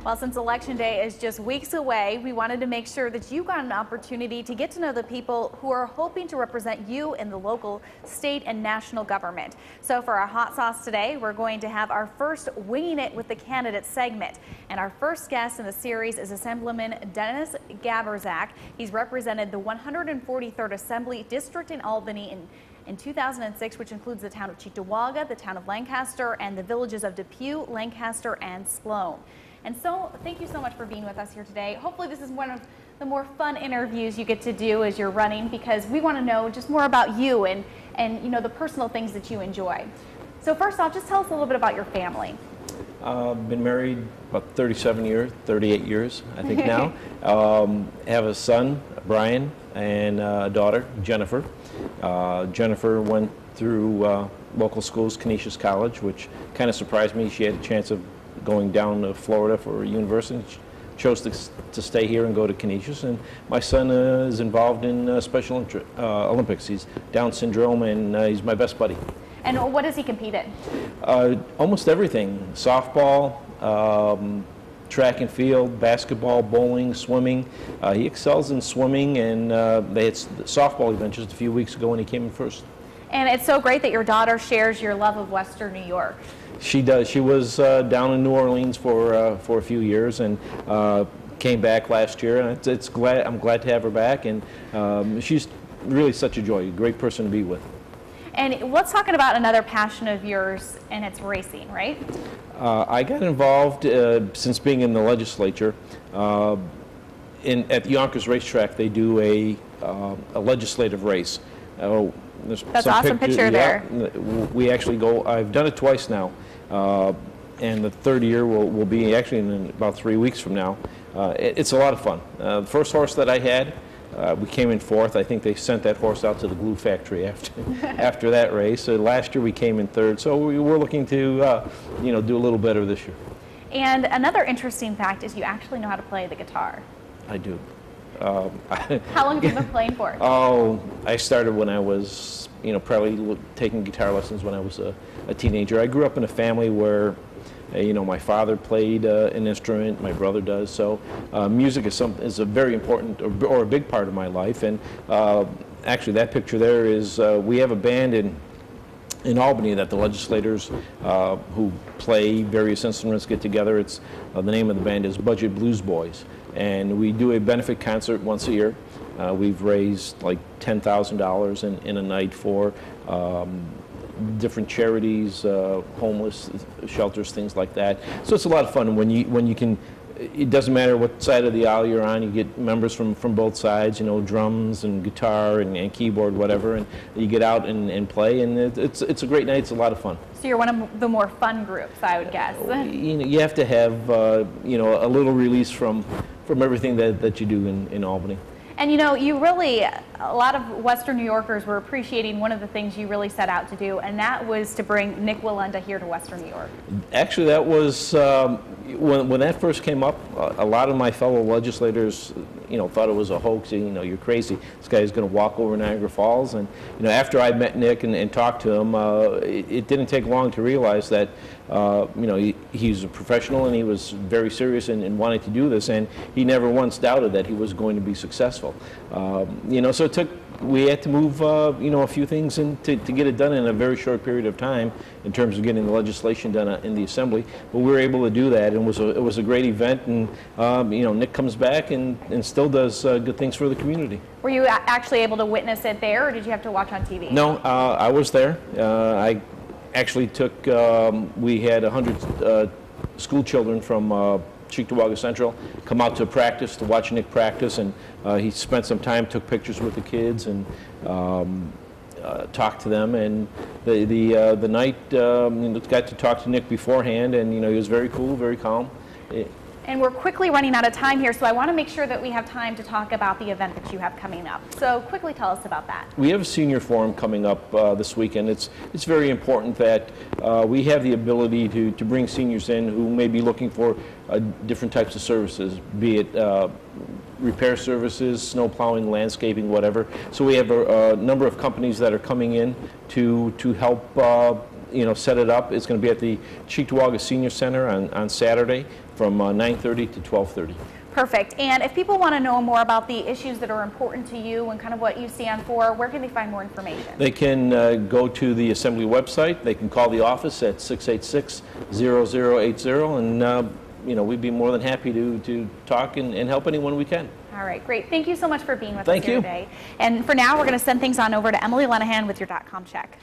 Well, since Election Day is just weeks away, we wanted to make sure that you got an opportunity to get to know the people who are hoping to represent you in the local, state, and national government. So for our hot sauce today, we're going to have our first Winging It with the Candidates segment. And our first guest in the series is Assemblyman Dennis Gabryszak. He's represented the 143rd Assembly District in Albany in 2006, which includes the town of Cheektowaga, the town of Lancaster, and the villages of Depew, Lancaster, and Sloan. And so, thank you so much for being with us here today. Hopefully this is one of the more fun interviews you get to do as you're running, because we want to know just more about you and you know, the personal things that you enjoy. So first off, just tell us a little bit about your family. Been married about 38 years, I think now. Have a son, Brian, and a daughter, Jennifer. Jennifer went through local schools, Canisius College, which kind of surprised me. She had a chance of going down to Florida for a university. She chose to stay here and go to Canisius. And my son is involved in Special Olympics. He's Down syndrome, and he's my best buddy. And what does he compete in? Almost everything. Softball, track and field, basketball, bowling, swimming. He excels in swimming, and they had the softball event just a few weeks ago, and he came in first. And it's so great that your daughter shares your love of Western New York. She does. She was down in New Orleans for a few years, and came back last year. And I'm glad to have her back, and she's really such a joy. A great person to be with. And let's talk about another passion of yours, and it's racing, right? I got involved since being in the legislature. At the Yonkers racetrack, they do a legislative race. That's an awesome picture there. We actually go. I've done it twice now, and the third year will be actually in about 3 weeks from now. It's a lot of fun. The first horse that I had, we came in fourth. I think they sent that horse out to the glue factory after that race. So last year we came in third. So we're looking to do a little better this year. And another interesting fact is you actually know how to play the guitar. I do. How long have you been playing for? Oh, I started when I was, probably taking guitar lessons when I was a teenager. I grew up in a family where, my father played an instrument, my brother does. So music is a very important or a big part of my life. And actually, that picture there is we have a band in Albany that the legislators who play various instruments get together. It's the name of the band is Budget Blues Boys. And we do a benefit concert once a year. We've raised like $10,000 in a night for different charities, homeless shelters, things like that. So it's a lot of fun when you can. It doesn't matter what side of the aisle you're on. You get members from both sides. Drums and guitar and keyboard, whatever, and you get out and play. And it's a great night. It's a lot of fun. So you're one of the more fun groups, I would guess. You have to have a little release from everything that you do in Albany. And you really, a lot of Western New Yorkers were appreciating one of the things you really set out to do, and that was to bring Nick Wallenda here to Western New York. Actually, that was, when that first came up, a lot of my fellow legislators, thought it was a hoax. You're crazy. This guy is going to walk over Niagara Falls. And, after I met Nick and talked to him, it didn't take long to realize that, he's a professional and he was very serious in wanting to do this, and he never once doubted that he was going to be successful. So we had to move, a few things to get it done in a very short period of time in terms of getting the legislation done in the Assembly. But we were able to do that, and it was a great event. And Nick comes back and still does good things for the community. Were you actually able to witness it there, or did you have to watch on TV? No, I was there. I actually took. We had 100 school children from Cheektowaga Central come out to practice, to watch Nick practice, and he spent some time, took pictures with the kids, and talked to them. And the night, got to talk to Nick beforehand, and he was very cool, very calm. And we're quickly running out of time here, so I want to make sure that we have time to talk about the event that you have coming up. So quickly tell us about that. We have a senior forum coming up this weekend. It's very important that we have the ability to bring seniors in who may be looking for different types of services, be it repair services, snow plowing, landscaping, whatever. So we have a number of companies that are coming in to help set it up. It's going to be at the Cheektowaga Senior Center on Saturday from 9:30 to 12:30. Perfect. And if people want to know more about the issues that are important to you and kind of what you stand for, where can they find more information? They can go to the Assembly website. They can call the office at 686-0080, and we'd be more than happy to talk and help anyone we can. All right, great. Thank you so much for being with us Thank here you. today. And for now, we're going to send things on over to Emily Lenahan with your .com check.